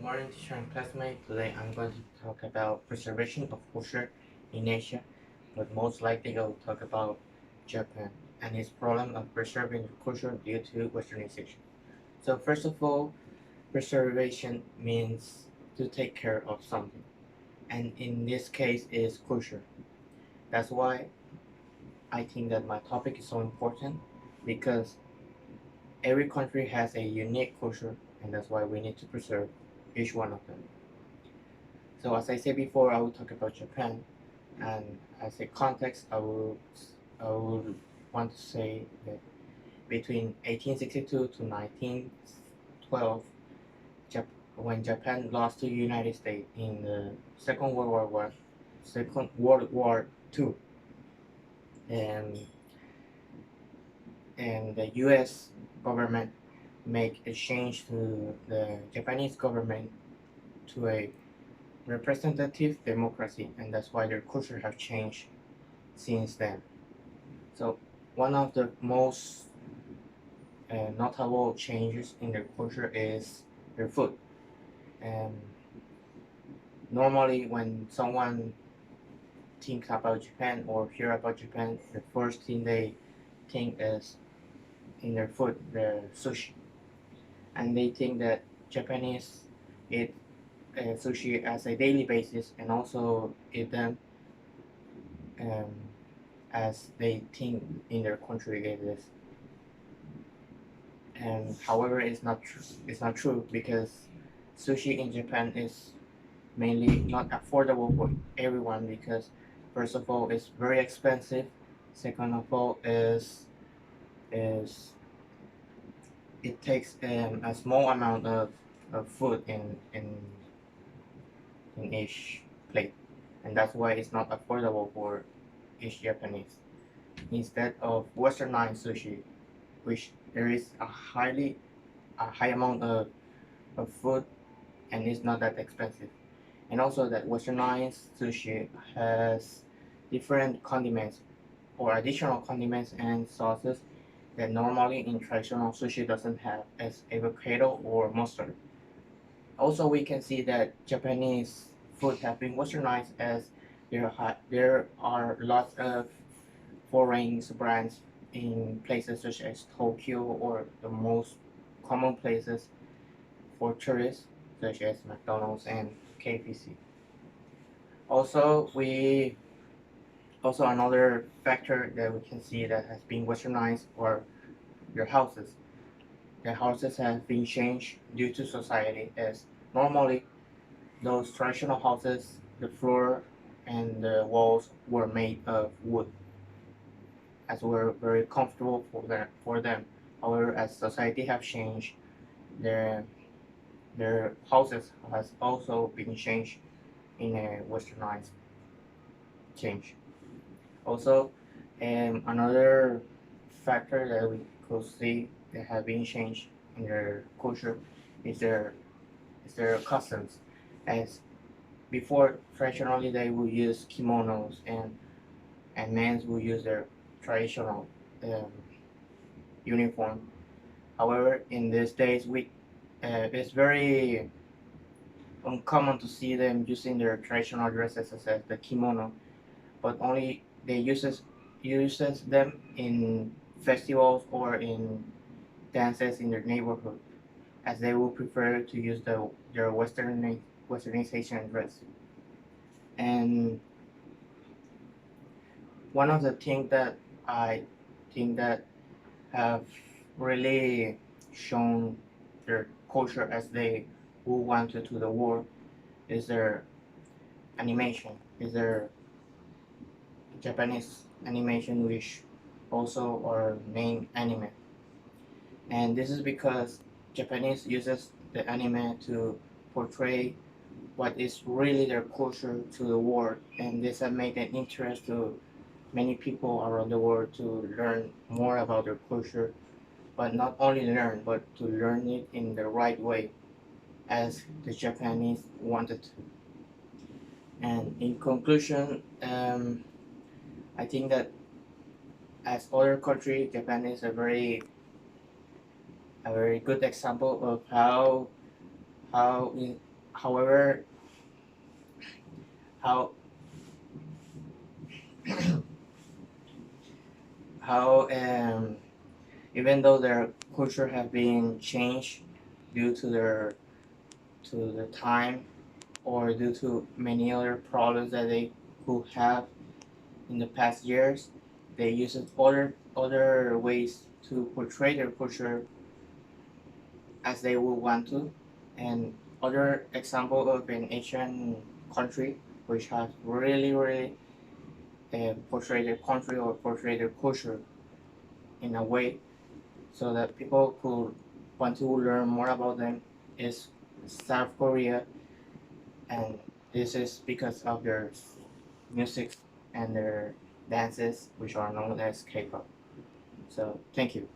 morning, teacher and classmate. Today I'm going to talk about preservation of culture in Asia, but most likely I'll talk about Japan and its problem of preserving culture due to westernization. So first of all, preservation means to take care of something, and in this case is culture. That's why I think that my topic is so important because every country has a unique culture, and that's why we need to preserve each one of them. So as I said before, I will talk about Japan, and as a context, I will want to say that between 1862 to 1912, when Japan lost to the United States in the Second World War II, and the U.S. government make a change to the Japanese government to a representative democracy, and that's why their culture have changed since then. So one of the most notable changes in their culture is their food. And normally, when someone thinks about Japan or hear about Japan, the first thing they think is in their food, the sushi, and they think that Japanese eat sushi as a daily basis and also eat them um, as they think in their country it is. And however, it's not true. It's not true because sushi in Japan is mainly not affordable for everyone because first of all, it's very expensive. Second of all, is it takes a small amount of food in each plate, and that's why it's not affordable for each Japanese. Instead of westernized sushi, which there is a high amount of food and it's not that expensive. And also that westernized sushi has different condiments or additional condiments and sauces that normally in traditional sushi doesn't have as avocado or mustard. Also, we can see that Japanese food have been westernized as there are lots of foreign brands in places such as Tokyo or the most common places for tourists such as McDonald's and KFC. Also, we also another factor that we can see that has been westernized are your houses. The houses have been changed due to society as normally those traditional houses, the floor and the walls were made of wood as were very comfortable for them. However, as society have changed, their their houses has also been changed in a westernized change. Also, another factor that we could see that have been changed in their culture is their customs. As before, traditionally they would use kimonos and men will use their traditional um, uniform. However, in these days, it's very uncommon to see them using their traditional dresses such as the kimono, but only they uses them in festivals or in dances in their neighborhood, as they will prefer to use their westernization dress. And one of the things that I think that have really shown their culture as they who wanted to the world is their animation, is their Japanese animation, which also are named anime. And this is because Japanese uses the anime to portray what is really their culture to the world, and this has made an interest to many people around the world to learn more about their culture, but not only learn, but to learn it in the right way, as the Japanese wanted to. And in conclusion, I think that as other country, Japan is a very good example of how However, how how even though their culture have been changed due to the time or due to many other problems that they could have in the past years, they use other ways to portray their culture as they would want to. And other example of an Asian country which has really portray their country or portray their culture in a way so that people could want to learn more about them is South Korea, and this is because of their music and their dances, which are known as K-pop. So thank you.